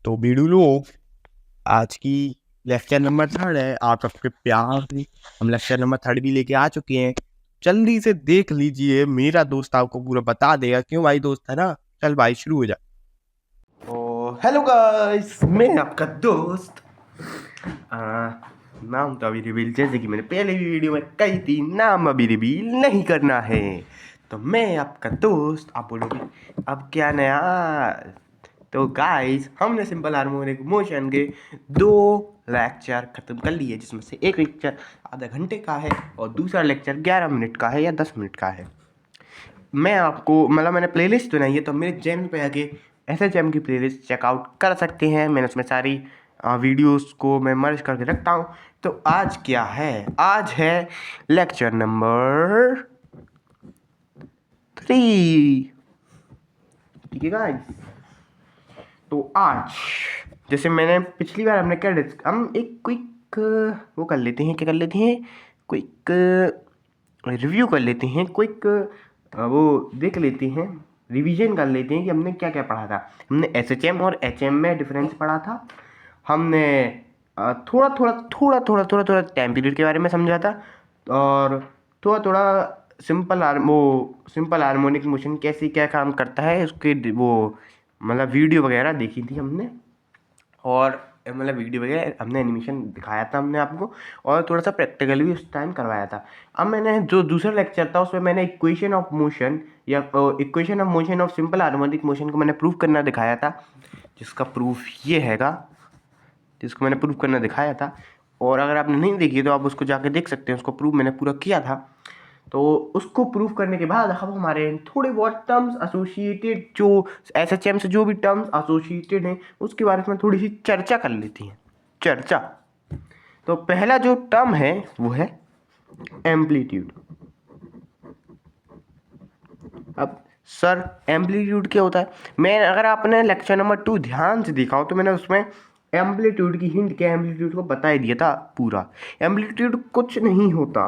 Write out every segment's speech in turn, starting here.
तो बीड़ू लोग, आज की लेक्चर नंबर 3 है। आप सबके प्यार से हम लेक्चर नंबर 3 भी लेके आ चुके हैं। जल्दी से देख लीजिए, मेरा दोस्त आपको पूरा बता देगा। क्यों भाई, दोस्त है ना? चल भाई, शुरू हो जा। हेलो गाइस, मैं आपका दोस्त। नाम तो अभी रिवील, जैसे कि मैंने पहले भी वीडियो में कही थी, नाम अभी रिवील नहीं करना है। तो मैं आपका दोस्त। आप बोलोगे अब क्या नया? तो गाइस, हमने सिंपल हार्मोनिक मोशन के 2 लेक्चर ख़त्म कर लिए, जिसमें से एक लेक्चर आधा घंटे का है और दूसरा लेक्चर 11 मिनट का है या 10 मिनट का है। मैं आपको मतलब मैंने प्लेलिस्ट बनाई है, तो मेरे चैनल पे आके SHM की प्लेलिस्ट चेकआउट कर सकते हैं। मैंने उसमें सारी वीडियोस को मैं मर्ज करके रखता हूँ। तो आज क्या है? आज है लेक्चर नंबर 3। ठीक है गाइस। तो आज जैसे मैंने पिछली बार हमने क्या हम एक क्विक वो कर लेते हैं, क्या कर लेते हैं, क्विक रिव्यू कर लेते हैं, क्विक वो देख लेते हैं, रिवीजन कर लेते हैं कि हमने क्या क्या पढ़ा था। हमने SHM और HM में डिफरेंस पढ़ा था। हमने थोड़ा टाइम पीरियड के बारे में समझा था, और थोड़ा सिंपल हार्मोनिक मोशन कैसे क्या काम करता है उसके वो मतलब वीडियो वगैरह देखी थी हमने। और मतलब वीडियो वगैरह हमने एनिमेशन दिखाया था हमने आपको, और थोड़ा सा प्रैक्टिकल भी उस टाइम करवाया था। अब मैंने जो दूसरा लेक्चर था उसमें मैंने इक्वेशन ऑफ मोशन या equation of motion of simple harmonic motion को मैंने प्रूव करना दिखाया था, जिसका प्रूफ ये हैगा, जिसको मैंने प्रूव करना दिखाया था। और अगर आपने नहीं देखी तो आप उसको जाके देख सकते हैं, उसको प्रूव मैंने पूरा किया था। तो उसको प्रूव करने के बाद अब हमारे थोड़े बहुत टर्म्स एसोसिएटेड, जो SHM से जो भी टर्म्स एसोसिएटेड हैं उसके बारे में थोड़ी सी चर्चा कर लेती हैं। चर्चा। तो पहला जो टर्म है वो है एम्पलीट्यूड। अब सर एम्पलीट्यूड क्या होता है? मैं अगर आपने लेक्चर नंबर 2 ध्यान से देखा हो तो मैंने उसमें एम्पलीट्यूड की हिंट क्या एम्पलीट्यूड को बता ही दिया था पूरा। एम्पलीट्यूड कुछ नहीं होता।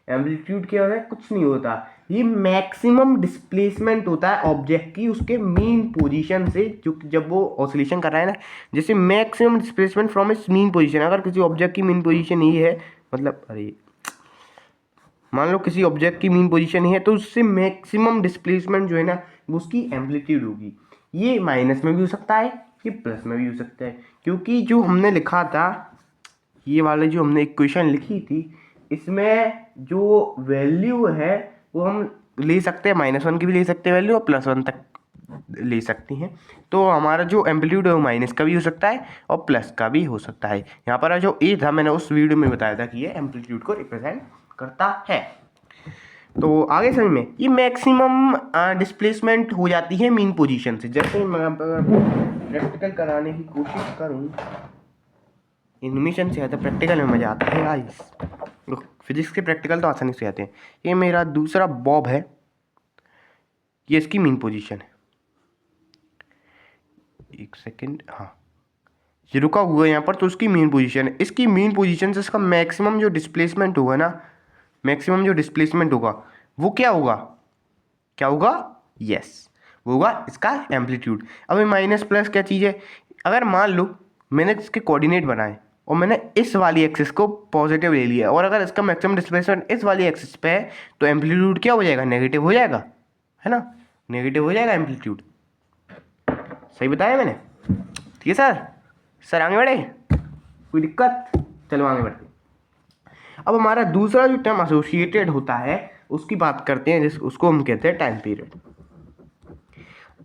एम्पलीट्यूड क्या है? कुछ नहीं होता। ये मैक्सिमम डिस्प्लेसमेंट होता है ऑब्जेक्ट की उसके मीन पोजीशन से, जो जब वो ऑसिलेशन कर रहा है ना, जैसे maximum displacement from its mean position. अगर किसी ऑब्जेक्ट की मीन पोजीशन ये है, मतलब अरे मान लो किसी ऑब्जेक्ट की मीन पोजीशन है, तो उससे मैक्सिमम डिस्प्लेसमेंट जो है ना वो उसकी एम्पलीट्यूड होगी। ये माइनस में भी हो सकता है, ये प्लस में भी हो सकता है, क्योंकि जो हमने लिखा था, ये वाले जो हमने इक्वेशन लिखी थी, इसमें जो वैल्यू है वो हम ले सकते हैं, -1 की भी ले सकते हैं वैल्यू, और +1 तक ले सकती हैं। तो हमारा जो एम्पलीट्यूड है वो माइनस का भी हो सकता है और प्लस का भी हो सकता है। यहाँ पर जो ए था मैंने उस वीडियो में बताया था कि ये एम्पलीट्यूड को रिप्रेजेंट करता है। तो आगे समझ में, ये मैक्सिमम डिस्प्लेसमेंट हो जाती है मीन पोजीशन से। जैसे मैं प्रैक्टिकल कराने की कोशिश करूँ, एनिमेशन से ज़्यादा प्रैक्टिकल में मज़ा आता है गाइस। फिजिक्स के प्रैक्टिकल तो आसानी से आते हैं। ये मेरा दूसरा बॉब है, ये इसकी मीन पोजीशन है। एक सेकेंड, हाँ ये रुका हुआ है यहाँ पर, तो उसकी मीन पोजीशन है। इसकी मीन पोजीशन से इसका मैक्सिमम जो डिस्प्लेसमेंट होगा ना, मैक्सिमम जो डिस्प्लेसमेंट होगा वो क्या होगा? क्या होगा? यस, वो होगा इसका एम्पलीट्यूड। अब ये माइनस प्लस क्या चीज़ है? अगर मान लो मैंने इसके कोऑर्डिनेट बनाए और मैंने इस वाली एक्सिस को पॉजिटिव ले लिया, और अगर इसका मैक्सिमम डिस्प्लेसमेंट इस वाली एक्सिस पे है, तो एम्पलीट्यूड क्या हो जाएगा? नेगेटिव हो जाएगा, है ना? नेगेटिव हो जाएगा एम्पलीट्यूड। सही बताया मैंने? ठीक है सर? सर आगे बढ़े, कोई दिक्कत? चलो आगे बढ़ते। अब हमारा दूसरा जो टर्म एसोसिएटेड होता है उसकी बात करते हैं, उसको हम कहते हैं टाइम पीरियड।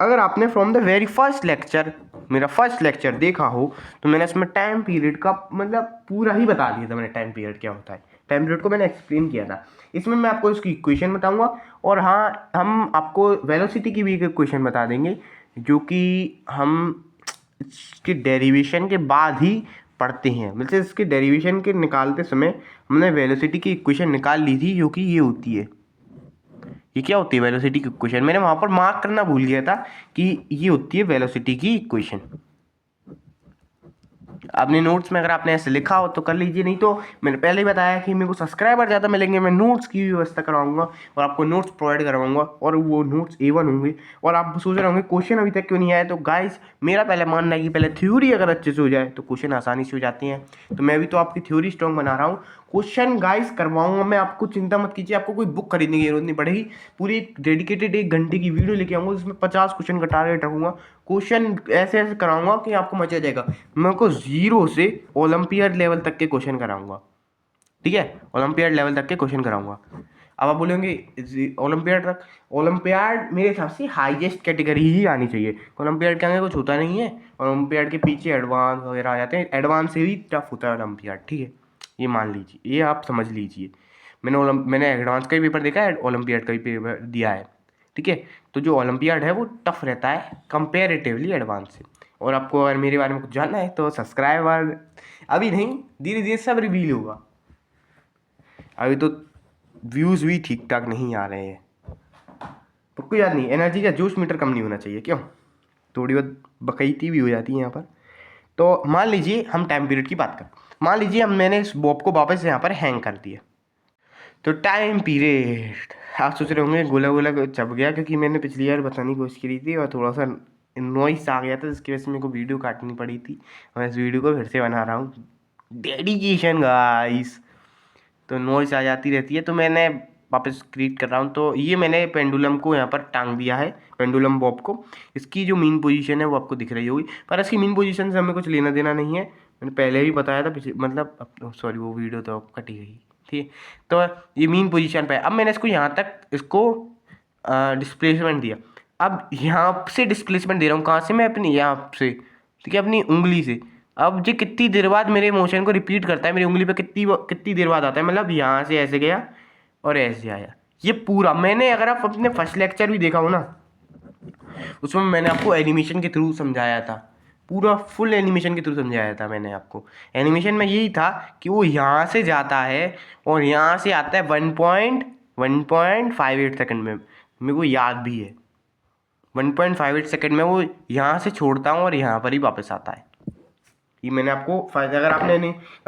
अगर आपने from the very first lecture, मेरा फर्स्ट लेक्चर देखा हो, तो मैंने इसमें टाइम पीरियड का मतलब पूरा ही बता दिया था। मैंने टाइम पीरियड क्या होता है, टाइम पीरियड को मैंने एक्सप्लेन किया था। इसमें मैं आपको इसकी इक्वेशन बताऊंगा, और हाँ हम आपको वेलोसिटी की भी एक इक्वेशन बता देंगे, जो कि हम इसके डेरिवेशन के बाद ही पढ़ते हैं। मतलब इसके डेरिवेशन के निकालते समय हमने वेलोसिटी की इक्वेशन निकाल ली थी, जो कि ये होती है। ये क्या होती है? वेलोसिटी की इक्वेशन। मैंने वहां पर मार्क करना भूल गया था कि ये होती है वेलोसिटी की इक्वेशन। अपने नोट्स में अगर आपने ऐसे लिखा हो तो कर लीजिए, नहीं तो मैंने पहले ही बताया कि मेरे को सब्सक्राइबर ज़्यादा मिलेंगे, मैं नोट्स की व्यवस्था करवाऊंगा और आपको नोट्स प्रोवाइड करवाऊंगा और वो नोट्स A1 होंगे। और आप सोच रहे होंगे क्वेश्चन अभी तक क्यों नहीं आया, तो गाइस मेरा पहले मानना है कि पहले थ्योरी अगर अच्छे से हो जाए तो क्वेश्चन आसानी से हो जाती हैं। तो मैं भी तो आपकी थ्योरी स्ट्रॉन्ग बना रहा हूँ, क्वेश्चन गाइस करवाऊंगा मैं आपको, चिंता मत कीजिए। आपको कोई बुक खरीदने की जरूरत नहीं पड़ेगी, पूरी एक डेडिकेटेड 1 घंटे की वीडियो लेके आऊंगा जिसमें 50 क्वेश्चन का टारगेट रखूंगा। क्वेश्चन ऐसे ऐसे कराऊंगा कि आपको मजा आ जाएगा। मैं आपको 0 से ओलंपियाड लेवल तक के क्वेश्चन कराऊंगा, ठीक है, ओलंपियाड लेवल तक के क्वेश्चन कराऊंगा। अब आप बोलेंगे ओलंपियाड तक, ओलंपियाड मेरे हिसाब से हाईएस्ट कैटेगरी ही आनी चाहिए। ओलंपियाड के आगे कुछ होता नहीं है, ओलंपियाड के पीछे एडवांस वगैरह आ जाते हैं, एडवांस से भी टफ होता है ओलंपियाड, ठीक है, ये मान लीजिए, ये आप समझ लीजिए। मैंने एडवांस का भी पेपर देखा है, ओलंपियाड का भी पेपर दिया है, ठीक है। तो जो ओलंपियाड है वो टफ रहता है कंपेरेटिवली एडवांस से। और आपको अगर मेरे बारे में कुछ जानना है तो सब्सक्राइबर अभी नहीं, धीरे धीरे सब रिवील होगा। अभी तो व्यूज़ भी ठीक ठाक नहीं आ रहे हैं, तो कोई याद नहीं, एनर्जी का जोश मीटर कम नहीं होना चाहिए, क्यों, थोड़ी बहुत बकैती भी हो जाती है यहाँ पर। तो मान लीजिए हम टाइम पीरियड की बात करें, मान लीजिए मैंने इस बॉब को वापस यहाँ पर हैंग कर दिया, तो टाइम पीरियड आप सोच रहे होंगे गोला गोला चप गया, क्योंकि मैंने पिछली बार बताने की कोशिश करी थी और थोड़ा सा नॉइस आ गया था, जिसकी वजह से मेरे को वीडियो काटनी पड़ी थी। मैं इस वीडियो को फिर से बना रहा हूँ, डेडिकेशन गाइस, तो नॉइस आ जाती रहती है, तो मैंने वापस क्रिएट कर रहा हूँ। तो ये मैंने पेंडुलम को यहाँ पर टांग दिया है, पेंडुलम बॉब को। इसकी जो मीन पोजीशन है वो आपको दिख रही होगी, पर इसकी मीन पोजीशन से हमें कुछ लेना देना नहीं है, मैंने पहले भी बताया था, मतलब सॉरी वो वीडियो तो कटी गई, ठीक है। तो ये मीन पोजीशन पे है। अब मैंने इसको यहाँ तक इसको डिस्प्लेसमेंट दिया, अब यहाँ से डिस्प्लेसमेंट दे रहा हूँ, कहाँ से, मैं अपनी यहाँ से, ठीक है, अपनी उंगली से। अब ये कितनी देर बाद मेरे मोशन को रिपीट करता है, मेरी उंगली पे कितनी देर बाद आता है, मतलब यहाँ से ऐसे गया और ऐसे आया, ये पूरा। मैंने अगर आप अपने फर्स्ट लेक्चर भी देखा हो ना, उसमें मैंने आपको एनिमेशन के थ्रू समझाया था, पूरा फुल एनिमेशन के थ्रू समझाया था मैंने आपको। एनिमेशन में यही था कि वो यहाँ से जाता है और यहाँ से आता है 1.58 सेकंड में, मेरे को याद भी है 1.58 सेकंड में वो यहाँ से छोड़ता हूँ और यहाँ पर ही वापस आता है। ये मैंने आपको फायदा, अगर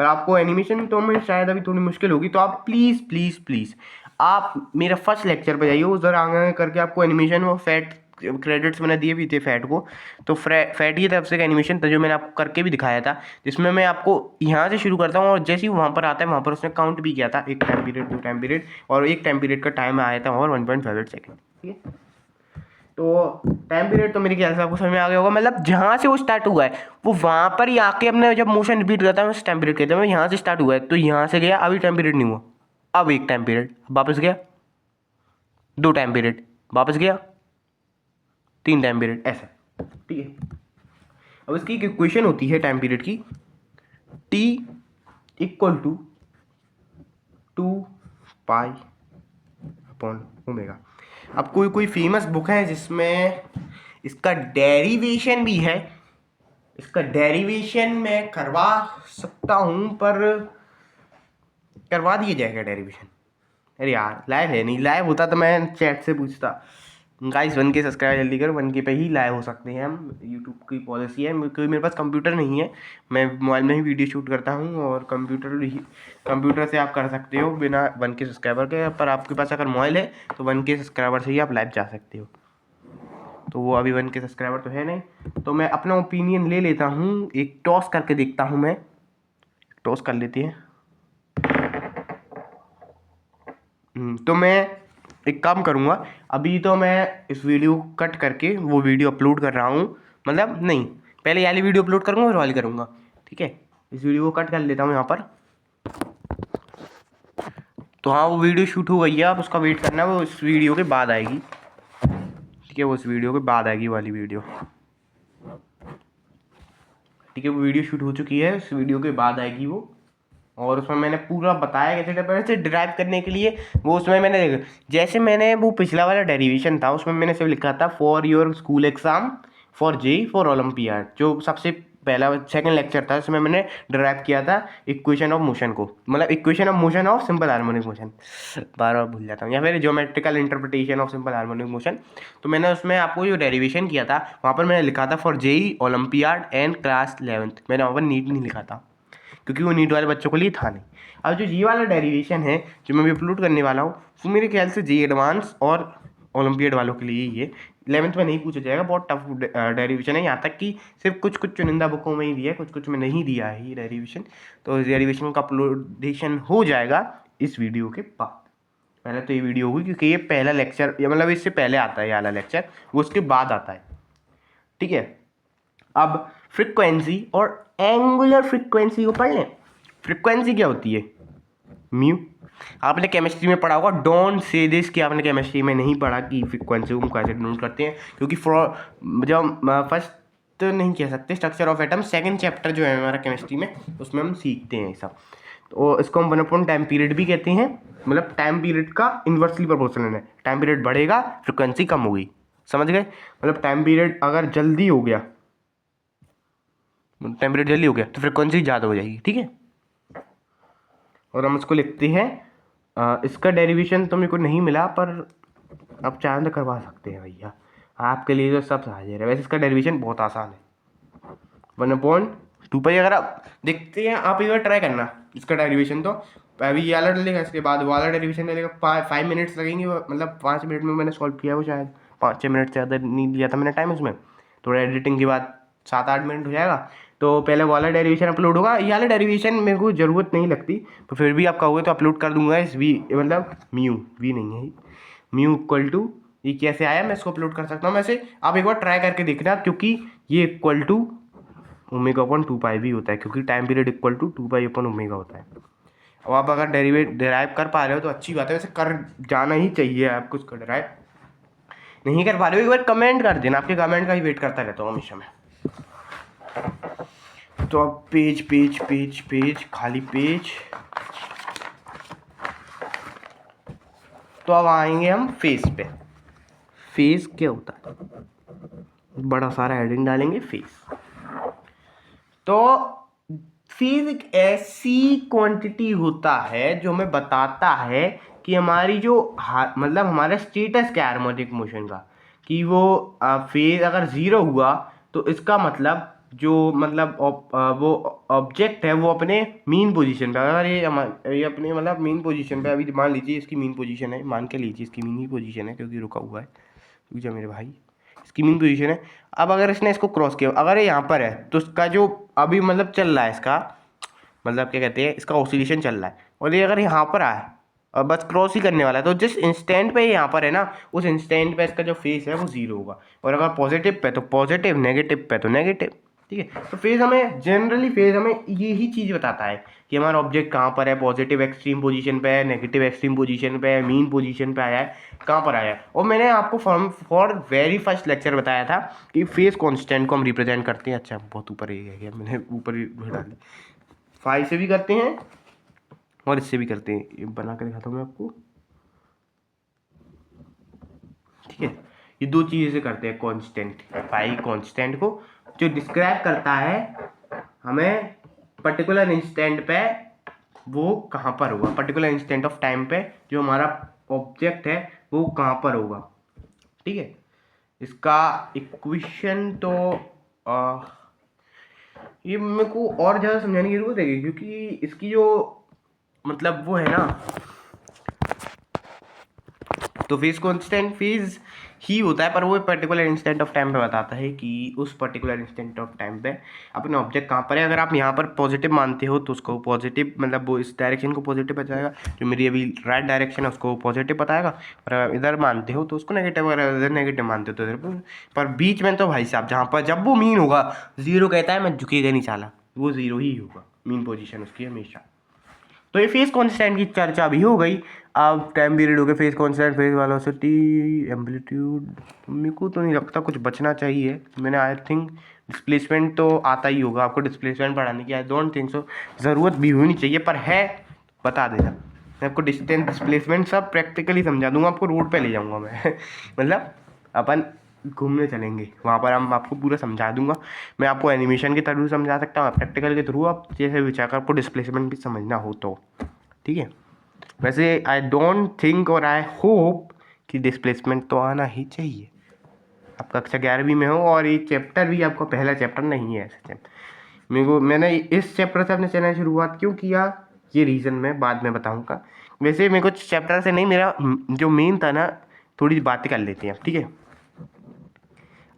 आपको एनिमेशन तो में शायद अभी थोड़ी मुश्किल होगी, तो आप प्लीज़ प्लीज़ प्लीज़ आप मेरा फर्स्ट लेक्चर पे जाइए, उधर आगे करके आपको एनिमेशन वो फैट क्रेडिट्स मैंने दिए भी थे फैट को, तो फैट की तरफ से का एनिमेशन था जो मैंने आपको करके भी दिखाया था, जिसमें मैं आपको यहाँ से शुरू करता हूँ और जैसे ही वहाँ पर आता है वहाँ पर उसने काउंट भी किया था, 1 टाइम पीरियड 2 टाइम पीरियड, और 1 टाइम पीरियड का टाइम आया था और 1.58 सेकेंड, ठीक है। तो टाइम पीरियड तो मेरे ख्याल से आपको समझ में आ गया होगा, मतलब जहाँ से वो स्टार्ट हुआ है वो वहाँ पर ही आके अपने जब मोशन रिपीट करता है उस टाइम पीरियड कहते हैं। यहाँ से स्टार्ट हुआ है तो यहाँ से गया, अभी टाइम पीरियड नहीं हुआ, अब 1 टाइम पीरियड वापस गया, 2 टाइम पीरियड वापस गया, 3 टाइम पीरियड, ऐसा, ठीक है। अब इसकी एक इक्वेशन होती है टाइम पीरियड की, T = 2π/ω। अब कोई फेमस बुक है जिसमें इसका डेरिवेशन भी है, इसका डेरिवेशन मैं करवा सकता हूँ, पर करवा दिया जाएगा डेरिवेशन। अरे यार लाइव है नहीं, लाइव होता तो मैं चैट से पूछता। गाइस 1K सब्सक्राइब जल्दी करो, 1K पे ही लाइव हो सकते हैं हम, यूट्यूब की पॉलिसी है, क्योंकि मेरे पास कंप्यूटर नहीं है, मैं मोबाइल में ही वीडियो शूट करता हूँ, और कंप्यूटर से आप कर सकते हो बिना 1K सब्सक्राइबर के, पर आपके पास अगर मोबाइल है तो 1K सब्सक्राइबर से ही आप लाइव जा सकते हो। तो वो अभी 1K सब्सक्राइबर तो है नहीं, तो मैं अपना ओपिनियन ले लेता हूँ, एक टॉस करके देखता हूँ, मैं टॉस कर लेती है। तो मैं एक काम करूँगा, अभी तो मैं इस वीडियो को कट करके वो वीडियो अपलोड कर रहा हूँ, मतलब नहीं, पहले वाली वीडियो अपलोड करूँगा फिर वाली करूँगा, ठीक है। इस वीडियो को कट कर लेता हूँ यहाँ पर। तो हाँ वो वीडियो शूट हो गई है, आप उसका वेट करना, वो इस वीडियो के बाद आएगी, ठीक है, वो इस वीडियो के बाद आएगी वाली वीडियो, ठीक है। वो वीडियो शूट हो चुकी है, इस वीडियो के बाद आएगी वो, और उसमें मैंने पूरा बताया कैसे डिराइव करने के लिए। वो उसमें मैंने जैसे मैंने वो पिछला वाला डेरिवेशन था उसमें मैंने सिर्फ लिखा था for your school exam, for JEE, for olympiad, जो सबसे पहला सेकंड लेक्चर था उसमें मैंने डिराइव किया था इक्वेशन ऑफ मोशन को, मतलब equation of motion of simple harmonic motion, बार बार भूल जाता हूँ, या फिर geometrical interpretation of simple harmonic motion. तो मैंने उसमें आपको जो डेरिवेशन किया था वहाँ पर मैंने लिखा था for JEE olympiad and class 11th, मैंने वहाँ पर नीट नहीं लिखा था क्योंकि वो नीट वाले बच्चों के लिए था नहीं। अब जो ये वाला डेरिवेशन है जो मैं भी अपलोड करने वाला हूँ वो मेरे ख्याल से जे एडवांस और ओलंपियाड वालों के लिए ये 11th में नहीं पूछा जाएगा, बहुत टफ डेरिवेशन है, यहाँ तक कि सिर्फ कुछ कुछ चुनिंदा बुकों में ही दिया है, कुछ कुछ में नहीं दिया है ये डेरिवेशन। तो इस डेरिवेशन का अपलोडेशन हो जाएगा इस वीडियो के बाद। पहले तो ये वीडियो होगी क्योंकि ये पहला लेक्चर, या मतलब इससे पहले आता है ये वाला लेक्चर, वो उसके बाद आता है, ठीक है। अब फ्रीक्वेंसी और एंगुलर फ्रीक्वेंसी को पढ़ लें। फ्रीक्वेंसी क्या होती है? म्यू। आपने केमिस्ट्री में पढ़ा होगा, डोंट से दिस कि आपने केमिस्ट्री में नहीं पढ़ा कि फ्रीक्वेंसी को हम कैसे डिनोट करते हैं, क्योंकि जब फर्स्ट तो नहीं कह सकते, structure of atom second chapter जो है हमारा केमिस्ट्री में उसमें हम सीखते हैं ये सब। तो इसको हम 1 टाइम पीरियड भी कहते हैं, मतलब टाइम पीरियड का इन्वर्सली प्रोपोर्शनल है, टाइम पीरियड बढ़ेगा फ्रीक्वेंसी कम होगी, समझ गए? मतलब टाइम पीरियड अगर जल्दी हो गया, टाइम पीरियड जल्दी हो गया तो फ्रीक्वेंसी ज़्यादा हो जाएगी, ठीक है। और हम इसको लिखते हैं, इसका डेरिवेशन तो मेरे को नहीं मिला पर आप चाहें तो करवा सकते हैं भैया, आपके लिए तो सब हाजिर है। वैसे इसका डेरिवेशन बहुत आसान है, 1/2 अगर आप देखते हैं, आप एक बार ट्राई करना इसका डेरिवेशन। तो अभी ये वाला डलेगा, इसके बाद वाला डेरिवेशन डलेगा, 5 मिनट्स लगेंगे, मतलब 5 मिनट में मैंने सॉल्व किया वो, शायद 5-6 मिनट से ज़्यादा नहीं लिया था मैंने टाइम उसमें, थोड़ा एडिटिंग के बाद 7-8 मिनट हो जाएगा। तो पहले वाला डेरिवेशन अपलोड होगा, ये वाला डेरिवेशन मेरे को ज़रूरत नहीं लगती, तो फिर भी आप कहोगे तो अपलोड कर दूंगा। इस वी मतलब म्यू वी नहीं है, म्यू इक्वल टू ये कैसे आया, मैं इसको अपलोड कर सकता हूँ। वैसे आप एक बार ट्राई करके देखना, क्योंकि ये इक्वल टू ω/2π भी होता है, क्योंकि टाइम पीरियड इक्वल टू 2π/ω होता है। अब आप अगर डिराइव कर पा रहे हो तो अच्छी बात है, वैसे कर जाना ही चाहिए आपको उसको डिराइव। नहीं कर पा रहे हो एक बार कमेंट कर देना, आपके कमेंट का ही वेट करता रहता हूँ हमेशा मैं। तो अब पेज पेज पेज पेज खाली पेज। तो अब आएंगे हम फेस पे। फेस क्या होता है, बड़ा सारा हेडिंग डालेंगे फेस। तो फेस एक ऐसी क्वांटिटी होता है जो हमें बताता है कि हमारी जो मतलब हमारा स्टेटस क्या है हार्मोनिक मोशन का, कि वो फेज अगर 0 हुआ तो इसका मतलब जो मतलब वो ऑब्जेक्ट है वो अपने मीन पोजीशन पे, अगर ये अपने मतलब मीन पोजीशन पे, अभी मान लीजिए इसकी मीन पोजीशन है, मान के लीजिए इसकी मीन ही पोजीशन है क्योंकि रुका हुआ है, रुक जा मेरे भाई, इसकी मीन पोजीशन है। अब अगर इसने इसको क्रॉस किया, अगर ये यहाँ पर है तो इसका जो अभी मतलब चल रहा है, इसका मतलब क्या कहते हैं, इसका ऑसिलेशन चल रहा है, और ये अगर यहाँ पर आया और बस क्रॉस ही करने वाला है, तो जिस इंस्टेंट पे यहाँ पर है ना, उस इंस्टेंट पे इसका जो फेस है वो 0 होगा, और अगर पॉजिटिव पे तो पॉजिटिव, नेगेटिव पे तो नेगेटिव, ठीक है। तो फेज हमें जनरली फेज हमें यही चीज़ बताता है कि हमारा ऑब्जेक्ट कहाँ पर है, पॉजिटिव एक्सट्रीम पोजीशन पे है, नेगेटिव एक्सट्रीम पोजीशन पे है, मीन पोजीशन पे आया है, कहाँ पर आया है। और मैंने आपको फॉर वेरी फर्स्ट लेक्चर बताया था कि फेज कांस्टेंट को हम रिप्रेजेंट करते हैं, अच्छा बहुत ऊपर ही है, मैंने ऊपर ही डाल दी, 5 से भी करते हैं और इससे भी करते हैं, ये बना कर दिखाता हूँ मैं आपको, ठीक है। ये 2 चीज़ें से करते हैं कांस्टेंट, पाई कांस्टेंट को जो डिस्क्राइब करता है हमें पर्टिकुलर इंस्टेंट पे वो कहाँ पर होगा, पर्टिकुलर इंस्टेंट ऑफ टाइम पे जो हमारा ऑब्जेक्ट है वो कहाँ पर होगा, ठीक है। इसका इक्वेशन तो ये मेरे को और ज़्यादा समझाने की जरूरत है, क्योंकि इसकी जो मतलब वो है ना, तो फेज कांस्टेंट फेज ही होता है, पर वो पर्टिकुलर इंस्टेंट ऑफ टाइम पे बताता है कि उस पर्टिकुलर इंस्टेंट ऑफ टाइम पे अपने ऑब्जेक्ट कहाँ पर है। अगर आप यहाँ पर पॉजिटिव मानते हो तो उसको पॉजिटिव, मतलब वो इस डायरेक्शन को पॉजिटिव बताएगा, जो मेरी अभी राइट डायरेक्शन है उसको पॉजिटिव बताएगा, और अगर इधर मानते हो तो उसको नेगेटिव, अगर इधर नेगेटिव मानते हो तो इधर। पर बीच में तो भाई साहब जहाँ पर जब वो मीन होगा 0 कहता है, मैं झुकेगा नहीं साला, वो 0 ही होगा मीन पोजिशन उसकी हमेशा। तो ये फेज कांस्टेंट की चर्चा भी हो गई। अब टाइम पीरियड हो गया, phase constant, phase velocity, amplitude, मेरे को तो नहीं लगता कुछ बचना चाहिए। मैंने आई थिंक डिस्प्लेसमेंट तो आता ही होगा आपको, डिस्प्लेसमेंट पढ़ाने की आई डोंट थिंक सो, ज़रूरत भी होनी चाहिए, पर है बता देना, मैं आपको डिस्टेंस डिस्प्लेसमेंट सब प्रैक्टिकली समझा दूंगा, आपको रोड पे ले जाऊंगा मैं मतलब अपन घूमने चलेंगे, वहाँ पर हम आपको पूरा समझा दूंगा। मैं आपको एनिमेशन के थ्रू समझा सकता हूँ, प्रैक्टिकल के थ्रू, आप जैसे विचार आपको डिस्प्लेसमेंट भी समझना हो तो, ठीक है। वैसे आई डोंट थिंक और आई होप कि डिस्प्लेसमेंट तो आना ही चाहिए। आप कक्षा 11वीं में हो और ये चैप्टर भी आपका पहला चैप्टर नहीं है ऐसे। मैंने इस चैप्टर से अपने चैनल की शुरुआत क्यों किया, ये रीज़न मैं बाद में बताऊंगा। वैसे मेरे को चैप्टर से नहीं, मेरा जो मेन था ना, थोड़ी बातें कर लेते हैं, ठीक है।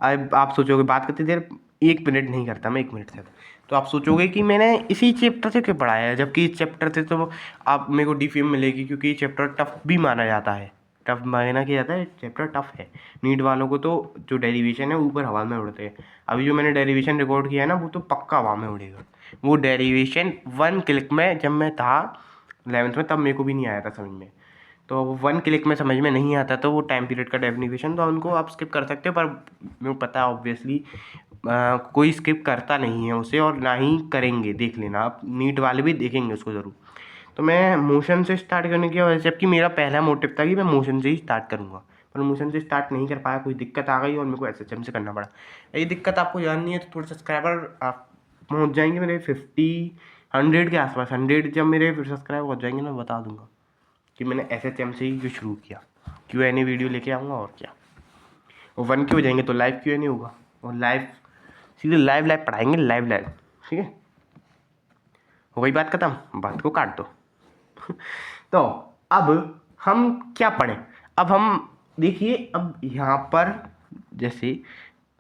अब आप सोचोगे बात करते देर 1 मिनट नहीं करता मैं, 1 मिनट से, तो आप सोचोगे कि मैंने इसी चैप्टर से क्यों पढ़ाया है, जबकि इस चैप्टर से तो आप मेरे को डीफीएम मिलेगी, क्योंकि ये चैप्टर टफ भी माना जाता है, टफ माना किया जाता है, चैप्टर टफ है। नीट वालों को तो जो डेरिवेशन है ऊपर हवा में उड़ते हैं। अभी जो मैंने डेरिवेशन रिकॉर्ड किया है ना, वो तो पक्का हवा में उड़ेगा। वो डेरिवेशन 1 क्लिक में, जब मैं था 11th में, तब मेरे को भी नहीं आया था समझ में, तो 1 क्लिक में समझ में नहीं आता, तो वो टाइम पीरियड का डेफिनेशन तो उनको आप स्किप कर सकते हो, पर मेरे को पता है ऑब्वियसली कोई स्किप करता नहीं है उसे, और ना ही करेंगे, देख लेना आप, नीट वाले भी देखेंगे उसको ज़रूर। तो मैं मोशन से स्टार्ट करने की वजह से, जबकि मेरा पहला मोटिव था कि मैं मोशन से ही स्टार्ट करूँगा, पर मोशन से स्टार्ट नहीं कर पाया, कोई दिक्कत आ गई और मेरे को एसएचएम से करना पड़ा। ये दिक्कत आपको जाननी है तो थोड़े सब्सक्राइबर आप पहुँच जाएंगे मेरे 100 के आसपास, 100 जब मेरे सब्सक्राइबर पहुँच जाएंगे ना, बता दूंगा कि मैंने एसएचएम से ही शुरू किया। Q&A वीडियो लेके आऊँगा और क्या, और 1 के हो जाएंगे तो लाइव Q&A होगा, और लाइव सीधे लाइव पढ़ाएंगे, लाइव, ठीक है। हो गई बात खत्म, बात को काट दो। तो अब हम क्या पढ़ें, अब हम देखिए, अब यहाँ पर जैसे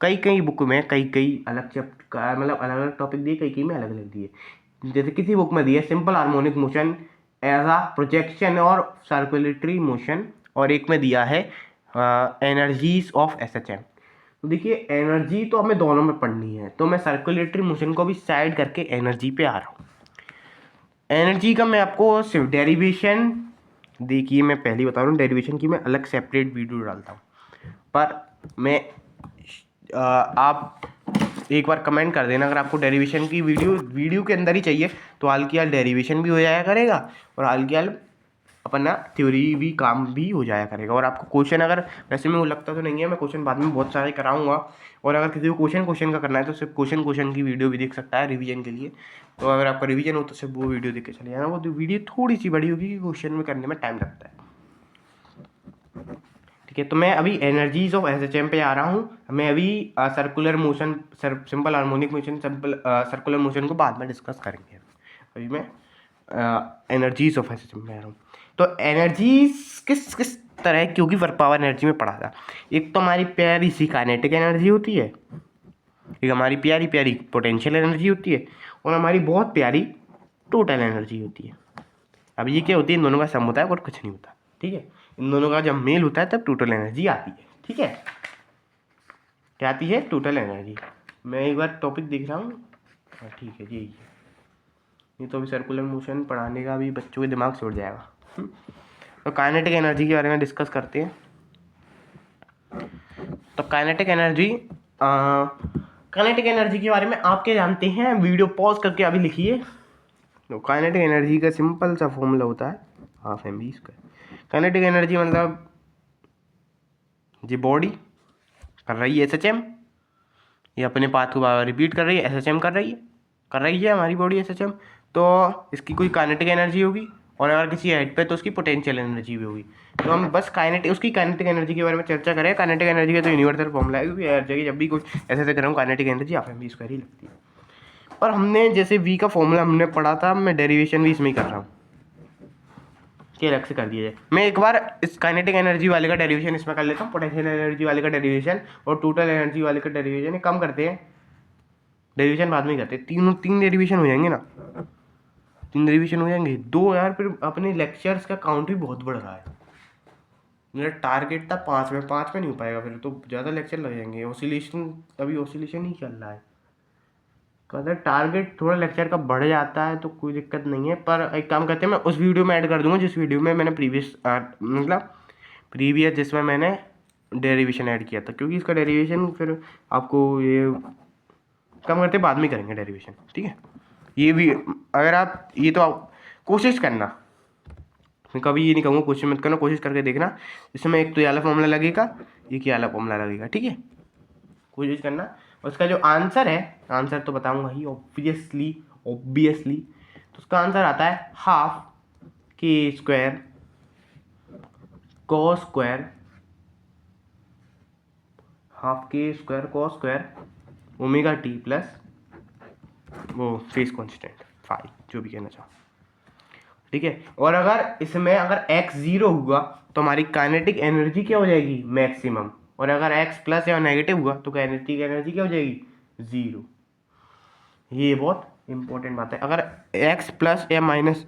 कई बुक में कई अलग चैप्टर का, मतलब अलग अलग टॉपिक दिए, कई में अलग अलग दिए। जैसे किसी बुक में दिया simple harmonic motion as a projection और सर्कुलेटरी मोशन, और एक में दिया है एनर्जीज ऑफ एसएचएम। तो देखिए एनर्जी तो हमें दोनों में पढ़नी है, तो मैं सर्कुलेटरी मोशन को भी साइड करके एनर्जी पे आ रहा हूँ। एनर्जी का मैं आपको सिर्फ डेरिवेशन, देखिए मैं पहले बता रहा हूँ, डेरिवेशन की मैं अलग सेपरेट वीडियो डालता हूँ, पर मैं आप एक बार कमेंट कर देना अगर आपको डेरिवेशन की वीडियो के अंदर ही चाहिए, तो हाल की हाल डेरिवेशन भी हो जाया करेगा, और हाल की हाल अपना थ्योरी भी काम भी हो जाया करेगा। और आपको क्वेश्चन अगर, वैसे में वो लगता तो नहीं है, मैं क्वेश्चन बाद में बहुत सारे कराऊंगा, और अगर किसी को क्वेश्चन का करना है तो सिर्फ क्वेश्चन की वीडियो भी देख सकता है रिवीजन के लिए। तो अगर आपका रिवीजन हो तो सिर्फ वो वीडियो देख के चले जाना, वो वीडियो थोड़ी सी बड़ी होगी, क्वेश्चन में करने में टाइम लगता है, ठीक है। तो मैं अभी एनर्जीज ऑफ एसएचएम पे आ रहा हूँ। मैं अभी circular motion, simple harmonic motion, simple circular motion को बाद में डिस्कस करेंगे। अभी मैं एनर्जीज ऑफ एसएचएम में आ रहा हूँ। तो एनर्जीज किस किस तरह, क्योंकि वर्क पावर एनर्जी में पढ़ा था, एक तो हमारी प्यारी सी काइनेटिक एनर्जी होती है, एक हमारी प्यारी प्यारी पोटेंशियल एनर्जी होती है, और हमारी बहुत प्यारी टोटल एनर्जी होती है। अब ये क्या होती है, इन दोनों का सम होता है और कुछ नहीं होता, ठीक है। इन दोनों का जब मेल होता है तब टोटल एनर्जी आती है, ठीक है। क्या आती है, टोटल एनर्जी। मैं एक बार टॉपिक देख रहा हूँ, हाँ ठीक है, यही है। ये तो अभी सर्कुलर मोशन पढ़ाने का भी बच्चों के दिमाग से उड़ जाएगा। तो काइनेटिक एनर्जी के बारे में डिस्कस करते हैं। तो काइनेटिक एनर्जी के बारे में आप क्या जानते हैं, वीडियो पॉज करके अभी लिखिए। तो काइनेटिक एनर्जी का सिंपल सा फॉर्मूला होता है ½ काइनेटिक एनर्जी मतलब ये बॉडी कर रही है एसएचएम, ये अपने पाथ को बार रिपीट कर रही है, एसएचएम कर रही है हमारी बॉडी एसएचएम, तो इसकी कोई काइनेटिक एनर्जी होगी, और अगर किसी हेड पे तो उसकी पोटेंशियल एनर्जी भी होगी। तो हम बस उसकी काइनेटिक एनर्जी के बारे में चर्चा करें। काइनेटिक एनर्जी का तो यूनिवर्सल फॉर्मूला है, क्योंकि हर जगह जब भी कुछ ऐसे करूँ काइनेटिक एनर्जी ½ ही लगती है। और हमने जैसे वी का फॉर्मूला हमने पढ़ा था, मैं डेरिवेशन भी इसमें ही कर रहा हूँ, कि अलग से कर दिया जाए। मैं एक बार इस काइनेटिक एनर्जी वाले का डेरिवेशन इसमें कर लेता हूँ, पोटेंशियल एनर्जी वाले का डेरिवेशन और टोटल एनर्जी वाले का डेरिवेशन कम करते हैं, डेरिवेशन बाद में करते हैं। तीन डेरिवेशन हो जाएंगे ना, 3 डेरिवेशन हो जाएंगे, 2 यार, फिर अपने लेक्चर्स का काउंट भी बहुत बढ़ रहा है। मेरा टारगेट था 5 में, 5 में नहीं हो पाएगा, फिर तो ज़्यादा लेक्चर लग जाएंगे। ऑसिलेशन, अभी ऑसिलेशन ही चल रहा है, अगर टारगेट थोड़ा लेक्चर का बढ़ जाता है तो कोई दिक्कत नहीं है। पर एक काम करते हैं, मैं उस वीडियो में ऐड कर दूंगा जिस वीडियो में मैंने प्रीवियस जिसमें मैंने डेरिवेशन ऐड किया था, क्योंकि इसका डेरिवेशन फिर आपको ये कम करते बाद में करेंगे डेरिवेशन, ठीक है। ये भी अगर आप, ये तो आप कोशिश करना मैं कभी ये नहीं कहूँगा क्वेश्चन मत करना, कोशिश करके देखना। इसमें एक तो ये वाला फॉर्मूला लगेगा, एक ये वाला फॉर्मूला लगेगा, ठीक है, कोशिश करना। उसका जो आंसर है, आंसर तो बताऊंगा ही ऑब्वियसली, तो उसका आंसर आता है हाफ के स्क्वायर कॉस स्क्वायर, हाफ के square cos square omega T plus वो फेस कांस्टेंट फाई, जो भी कहना चाहो, ठीक है। और अगर इसमें अगर x 0 हुआ तो हमारी काइनेटिक एनर्जी क्या हो जाएगी, मैक्सिमम। और अगर x प्लस या नेगेटिव हुआ तो काइनेटिक एनर्जी क्या हो जाएगी, 0। ये बहुत इंपॉर्टेंट बात है। अगर x प्लस या माइनस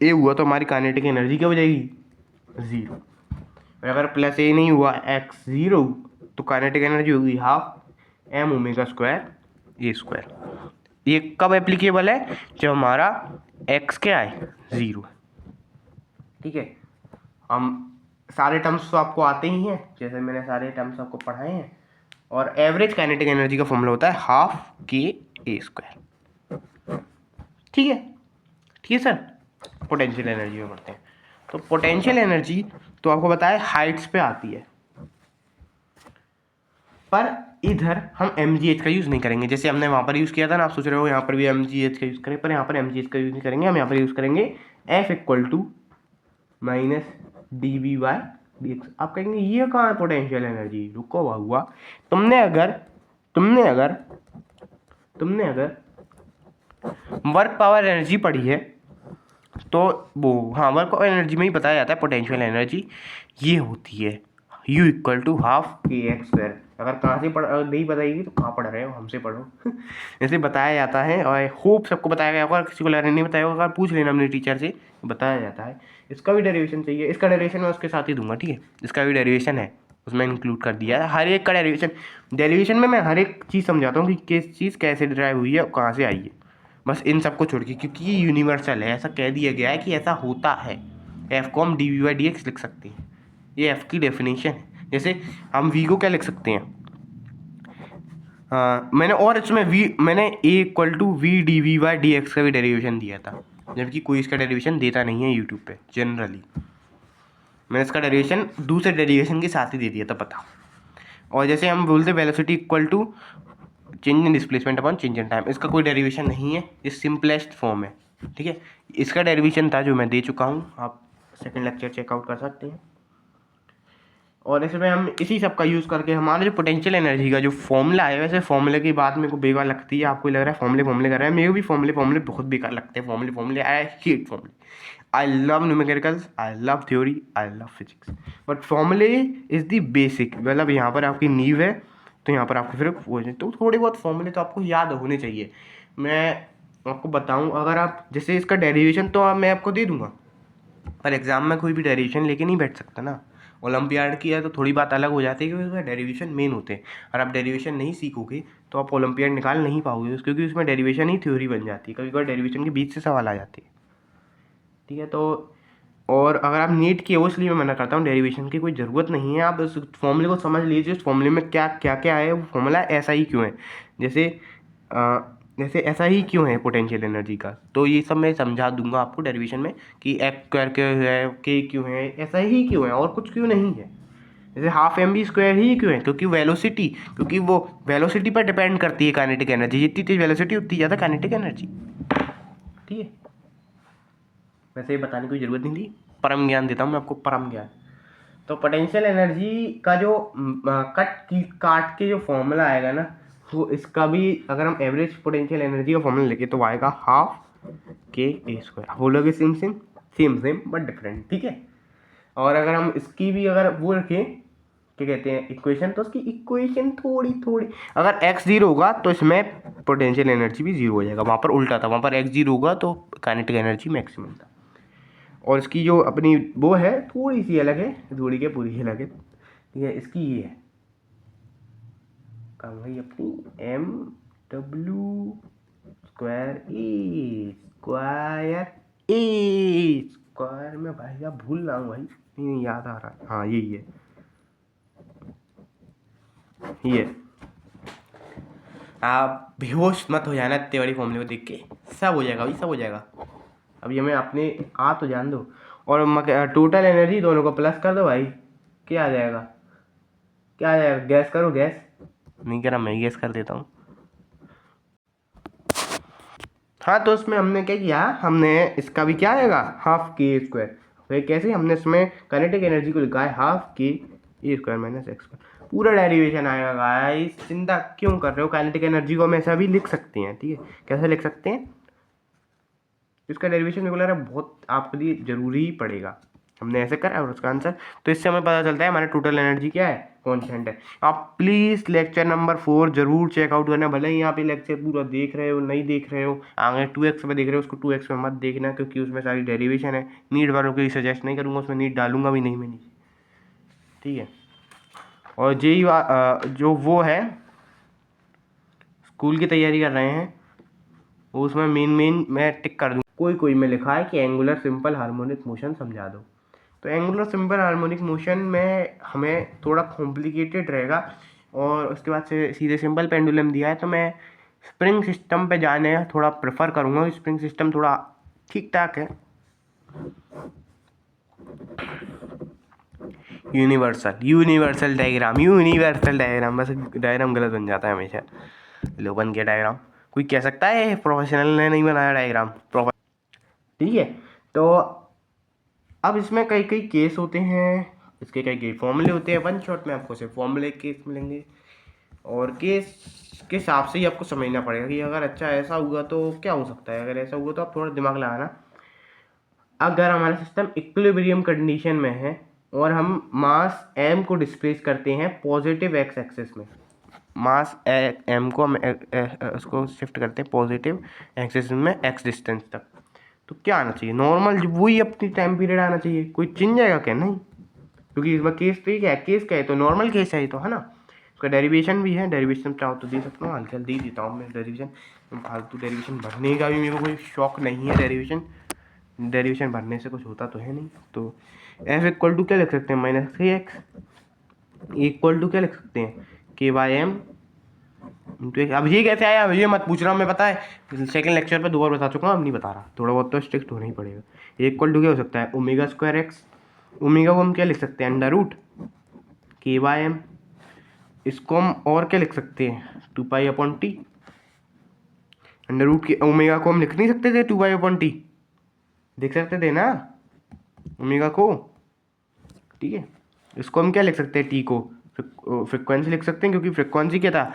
ए हुआ तो हमारी काइनेटिक एनर्जी क्या हो जाएगी, 0। और अगर प्लस ए नहीं हुआ, x 0, तो काइनेटिक एनर्जी होगी हाफ m ओमेगा स्क्वायर ए स्क्वायर। ये कब एप्लीकेबल है, जब हमारा x क्या है, 0, ठीक है। हम सारे टर्म्स तो आपको आते ही हैं, जैसे मैंने सारे टर्म्स आपको पढ़ाए हैं। और एवरेज काइनेटिक एनर्जी का फॉर्मूला होता है हाफ के ए स्क्वायर, ठीक है, ठीक है सर। पोटेंशियल एनर्जी में पढ़ते हैं। तो पोटेंशियल एनर्जी तो आपको बताया हाइट्स पे आती है, पर इधर हम mgh का यूज़ नहीं करेंगे, जैसे हमने वहाँ पर यूज़ किया था ना। आप सोच रहे हो यहाँ पर भी mgh का यूज़ करें, पर यहाँ पर mgh का यूज़ नहीं करेंगे। हम यहाँ पर यूज़ करेंगे F equal to minus D V Y D X. आप कहेंगे ये कहाँ है पोटेंशियल एनर्जी, रुको हुआ। तुमने अगर वर्क पावर एनर्जी पढ़ी है तो वो, हाँ, वर्क पावर एनर्जी में ही बताया जाता है पोटेंशियल एनर्जी ये होती है U इक्वल टू हाफ के एक्स स्क्वायर। अगर कहाँ से नहीं बताएगी तो कहाँ पढ़ रहे हो, हमसे पढ़ो। ऐसे बताया जाता है, और आई होप सबको बताया गया होगा। किसी को नहीं बताया होगा, पूछ लेना अपने टीचर से, बताया जाता है। इसका भी डेरिवेशन चाहिए, इसका डेरिवेशन मैं उसके साथ ही दूंगा, ठीक है। इसका भी डेरिवेशन है, उसमें इंक्लूड कर दिया है हर एक का डेरिवेशन में मैं हर एक चीज़ समझाता हूँ कि किस चीज़ कैसे डिराइव हुई है और कहाँ से आई है, बस इन सबको छोड़ के, क्योंकि ये यूनिवर्सल है। ऐसा कह दिया गया है कि ऐसा होता है। एफ को हम D we by D X लिख सकते हैं, ये एफ की डेफिनेशन है। जैसे हम वी को क्या लिख सकते हैं, मैंने और इसमें मैंने a equal to v d we by D x का भी डेरिवेशन दिया था, जबकि कोई इसका डेरिवेशन देता नहीं है यूट्यूब पे जनरली। मैंने इसका डेरिवेशन दूसरे डेरिवेशन के साथ ही दे दिया था, पता। और जैसे हम बोलते velocity equal to change in displacement upon change in time, इसका कोई डेरिवेशन नहीं है, ये सिंपलेस्ट फॉर्म है, ठीक है। इसका डेरिवेशन था जो मैं दे चुका हूँ, आप सेकंड लेक्चर चेकआउट कर सकते हैं। और इसमें हम इसी सब का यूज़ करके हमारा जो पोटेंशियल एनर्जी का जो फॉर्मूला है, वैसे फॉर्मूले की बात मेरे को बेकार लगती है, आपको लग रहा है फॉर्मूले कर रहा है, मेरे को भी फॉर्मूले बहुत बेकार लगते हैं। फॉर्मूले आई हेट फॉर्मूले। I love numericals, I love theory, I love physics, but फॉर्मूले इज़ द बेसिक। मतलब यहाँ पर आपकी नींव है, तो यहाँ पर आपको फिर तो थोड़े बहुत फॉर्मूले तो आपको याद होने चाहिए। मैं आपको बताऊँ, अगर आप जैसे इसका डेरिवेशन तो मैं आपको दे दूँगा, पर एग्ज़ाम में कोई भी डेरिवेशन लेके नहीं बैठ सकता ना। ओलंपियाड की है तो थोड़ी बात अलग हो जाती है, क्योंकि उसमें डेरिवेशन मेन होते हैं। और आप डेरिवेशन नहीं सीखोगे तो आप ओलंपियाड निकाल नहीं पाओगे, क्योंकि उसमें डेरिवेशन ही थ्योरी बन जाती है। कभी कभी डेरिवेशन के बीच से सवाल आ जाते हैं, ठीक है। तो और अगर आप नीट की हो, इसलिए मैं मना करता हूँ, डेरिवेशन की कोई ज़रूरत नहीं है। आप उस फॉर्मूले को समझ लीजिए, उस फॉर्मूले में क्या क्या क्या है, वो फॉर्मूला ऐसा ही क्यों है, जैसे ऐसा ही क्यों है पोटेंशियल एनर्जी का, तो ये सब मैं समझा दूंगा आपको डेरिवेशन में कि एक्स स्क्वायर क्यों है, के क्यों है, ऐसा ही क्यों है, और कुछ क्यों नहीं है। जैसे हाफ एम बी स्क्वायर ही क्यों है, क्योंकि वो वेलोसिटी पर डिपेंड करती है काइनेटिक एनर्जी। जितनी तेज वेलोसिटी उतनी ज़्यादा काइनेटिक एनर्जी, ठीक है। वैसे ये बताने की ज़रूरत नहीं थी, परम ज्ञान देता हूँ मैं आपको, परम ज्ञान। तो पोटेंशियल एनर्जी का जो काट के जो फॉर्मूला आएगा ना, वो इसका भी अगर हम एवरेज पोटेंशियल एनर्जी का फॉर्मूला लेके तो आएगा हाफ के ए स्क्वायर। बोलोगे सेम बट डिफरेंट, ठीक है। और अगर हम इसकी भी अगर वो रखें, क्या कहते हैं, इक्वेशन, तो उसकी इक्वेशन थोड़ी अगर x 0 होगा तो इसमें पोटेंशियल एनर्जी भी 0 हो जाएगा। वहाँ पर उल्टा था, वहाँ पर x 0 होगा तो काइनेटिक एनर्जी मैक्सिमम था। और इसकी जो अपनी वो है थोड़ी सी अलग है, थोड़ी के पूरी अलग है, ठीक है। इसकी ये है कहाँ भाई अपनी एम डब्ल्यू स्क्वायर स्क्वायर में भाई आप भूल रहा हूँ भाई, नहीं याद आ रहा है, हाँ यही है, ये। आप बेहोश मत हो जाना इतने बड़ी फॉर्मूले को देख के, सब हो जाएगा भाई, सब हो जाएगा। अब ये मैं अपने तो जान दो। और टोटल एनर्जी दोनों को प्लस कर दो भाई, क्या आ जाएगा, क्या आ जाएगा, गैस करो, गैस नहीं करा, मैं गैस कर देता हूँ। हाँ तो इसमें हमने क्या किया, हमने इसका भी क्या आएगा, हाफ के स्क्वायर। फिर कैसे, हमने इसमें काइनेटिक एनर्जी को लिखा है हाफ के ए स्क्वायर माइनस एक्स स्क्वायर, पूरा डेरिवेशन आएगा गाइस। चिंता क्यों कर रहे हो, काइनेटिक एनर्जी को हम ऐसा भी लिख सकते हैं, ठीक है, कैसे लिख सकते हैं, इसका डेरिवेशन मेरे को लग रहा है बहुत आपके लिए जरूरी ही पड़ेगा। हमने ऐसे करा और उसका आंसर, तो इससे हमें पता चलता है हमारा टोटल एनर्जी क्या है, कॉन्स्टेंट है। आप प्लीज़ लेक्चर नंबर 4 जरूर चेकआउट करना, भले ही यहाँ पे लेक्चर पूरा देख रहे हो नहीं देख रहे हो, आगे 2x में देख रहे हो, उसको 2x में मत देखना, क्योंकि उसमें सारी डेरिवेशन है। नीट वालों को सजेस्ट नहीं करूँगा, उसमें नीट डालूंगा भी नहीं मैं नीचे, ठीक है। और जो वो है स्कूल की तैयारी कर रहे हैं, वो उसमें मेन मैं टिक कर दूँ। कोई में लिखा है कि एंगुलर सिंपल हार्मोनिक मोशन समझा दो, तो एंगुलर सिंपल हार्मोनिक मोशन में हमें थोड़ा कॉम्प्लिकेटेड रहेगा, और उसके बाद से सीधे सिंपल पेंडुलम दिया है, तो मैं स्प्रिंग सिस्टम पे जाने थोड़ा प्रेफर करूँगा। स्प्रिंग सिस्टम थोड़ा ठीक ठाक है। यूनिवर्सल डायग्राम, बस डायग्राम गलत बन जाता है हमेशा, लो बन गया डायग्राम। कोई कह सकता है प्रोफेशनल ने नहीं बनाया डायग्राम, ठीक है। तो अब इसमें कई केस होते हैं, इसके कई फॉर्मूले होते हैं। वन शॉट में आपको सिर्फ फॉर्मूले केस मिलेंगे, और केस के हिसाब से ही आपको समझना पड़ेगा कि अगर अच्छा ऐसा हुआ तो क्या हो सकता है, अगर ऐसा हुआ तो आप थोड़ा दिमाग लगाना। अगर हमारा सिस्टम इक्विलिब्रियम कंडीशन में है और हम मास m को डिस्प्लेस करते हैं पॉजिटिव एक्स एक्सिस में, मास m को हम उसको शिफ्ट करते हैं पॉजिटिव एक्सिस में एक्स डिस्टेंस तक, तो क्या आना चाहिए, नॉर्मल वही अपनी टाइम पीरियड आना चाहिए। कोई चेंज जाएगा क्या, नहीं, क्योंकि इसमें केस ठीक है, केस क्या है तो नॉर्मल केस है, तो है ना। उसका डेरिवेशन भी है, डेरिवेशन चाहो तो दे सकता हूँ, हल्का दे देता हूँ मैं डेरिवेशन। फालतू डेरिवेशन भरने का भी मेरे को कोई शौक नहीं है, डेरिवेशन भरने से कुछ होता तो है नहीं। तो एफ इक्वल टू क्या लिख सकते हैं, -3x इक्वल टू क्या लिख सकते हैं, k/m इंटू एक्स। अब ये कैसे आया, ये मत पूछ रहा हूँ मैं, पता है सेकंड लेक्चर पे 2 बार बता चुका हूँ, अब नहीं बता रहा, थोड़ा बहुत तो स्ट्रिक्ट होना ही पड़ेगा। इक्वल टू क्या हो सकता है, ω²x, ओमेगा को हम क्या लिख सकते हैं, √k/m। इसको हम और क्या लिख सकते हैं, 2π/t। √k ओमेगा को हम लिख नहीं सकते थे 2π/t, देख सकते थे ना ओमेगा को, ठीक है। इसको हम क्या लिख सकते हैं, टी को फ्रिक्वेंसी लिख सकते हैं, क्योंकि फ्रिक्वेंसी क्या था,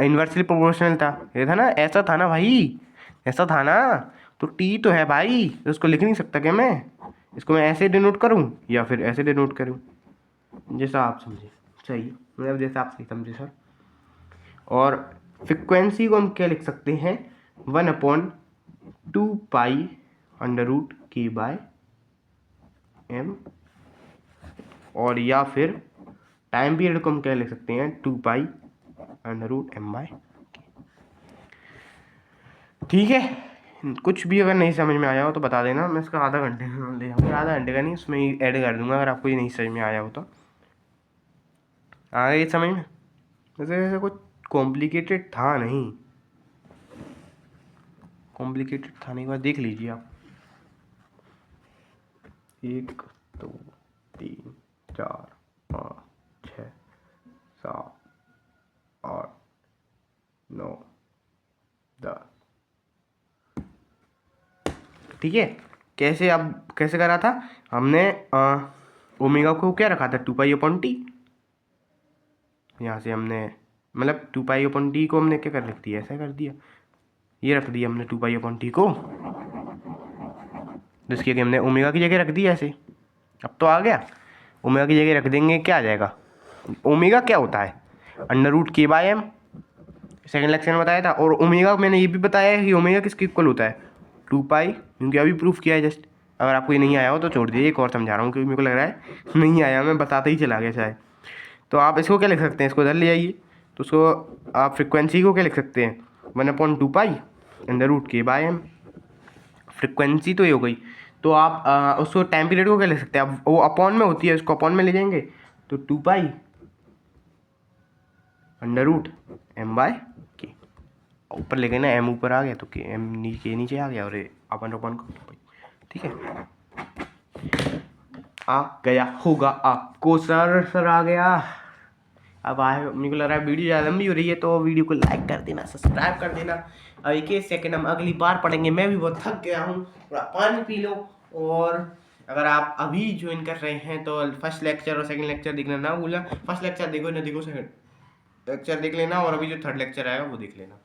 इन्वर्सली प्रोपोर्शनल था, ये था ना, ऐसा था ना भाई, ऐसा था ना, तो टी तो है भाई, तो इसको लिख नहीं सकता क्या मैं, इसको मैं ऐसे डिनोट करूँ या फिर ऐसे डिनोट करूँ, जैसा आप समझे सही, मतलब जैसा आप सही समझे सर। और फ्रिक्वेंसी को हम क्या लिख सकते हैं, 1/2π√k/m, और या फिर टाइम पीरियड को हम क्या लिख सकते हैं, 2π√m/k, ठीक है। कुछ भी अगर नहीं समझ में आया हो तो बता देना, मैं इसका आधा घंटे ले जाऊँगा, आधा घंटे का नहीं, उसमें ही ऐड कर दूंगा अगर आपको ये नहीं समझ में आया हो तो। आ गई समझ में, वैसे कुछ कॉम्प्लिकेटेड था नहीं, एक बार देख लीजिए आप। 1 2 3 4 5 6 7 8 9 10, ठीक है। कैसे, अब कैसे करा था हमने, ओमेगा को क्या रखा था, 2π/t, यहाँ से हमने मतलब 2π/t को हमने क्या कर लिख दिया, ऐसा कर दिया, ये रख दिया हमने 2π/t को, जिसकी कि हमने ओमेगा की जगह रख दिया ऐसे। अब तो आ गया, ओमेगा की जगह रख देंगे, क्या आ जाएगा, ओमेगा क्या होता है, √k/m, सेकेंड लेक्चर में बताया था। और ओमेगा मैंने ये भी बताया है कि ओमेगा किसके इक्वल होता है, 2π, क्योंकि अभी प्रूफ किया है जस्ट। अगर आपको ये नहीं आया हो तो छोड़ दीजिए, एक और समझा रहा हूँ, क्योंकि मेरे को लग रहा है नहीं आया, मैं बताते ही चला गया शायद। तो आप इसको क्या लिख सकते हैं, इसको इधर ले आइए, तो उसको आप फ्रिक्वेंसी को क्या लिख सकते हैं, 1/2π√k/m, फ्रिक्वेंसी तो ये हो गई। तो आप उसको टाइम पीरियड को क्या लिख सकते हैं, आप वो अपॉन में होती है, उसको अपॉन में ले जाएंगे तो 2π√m/k, ऊपर ले गए ना, m ऊपर आ गया तो के नीचे आ गया, और अपन को, ठीक है। आ गया होगा आपको सर। सर आ गया। अब आए, मेरे को लग रहा है वीडियो ज़्यादा लंबी हो रही है तो वीडियो को लाइक कर देना, सब्सक्राइब कर देना। अब 1 सेकंड हम अगली बार पढ़ेंगे। मैं भी बहुत थक गया हूँ, थोड़ा पानी पी लो। और अगर आप अभी ज्वाइन कर रहे हैं तो फर्स्ट लेक्चर और सेकंड लेक्चर देखना ना भूलना। फर्स्ट लेक्चर देखो ना देखो, सेकंड लेक्चर देख लेना, और अभी जो थर्ड लेक्चर आएगा वो देख लेना।